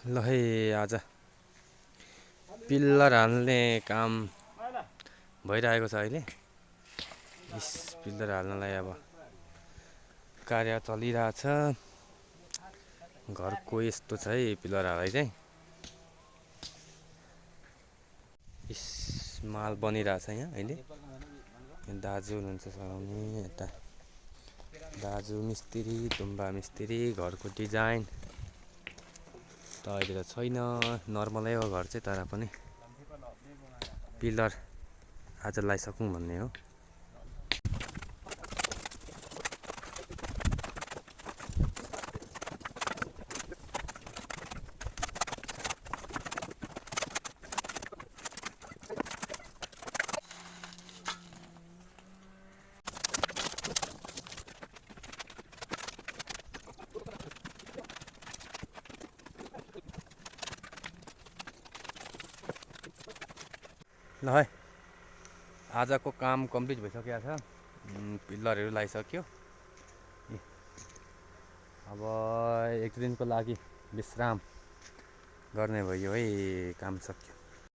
ल है आज पिल्लर हाल्ने काम भइरहेको छ अहिले। यस पिल्लर हाल्नलाई अब कार्य चलिरहेछ। घरको यस्तो छ है पिल्लर हालै चाहिँ। यस माल बनिरहेछ यहाँ अहिले। दाजु हुनुहुन्छ सघाउने, यता दाजु मिस्त्री, दुम्बा मिस्त्री, घरको डिजाइन त अहिले त छैन, नर्मलै हो घर चाहिँ, तर पनि पिलर आज लगाइसकौँ भन्ने हो। ल है आजको काम कम्प्लिट भइसकेको छ। पिल्लरहरू लगाइसक्यो। अब एक दिनको लागि विश्राम गर्ने भयो है, काम सक्यो।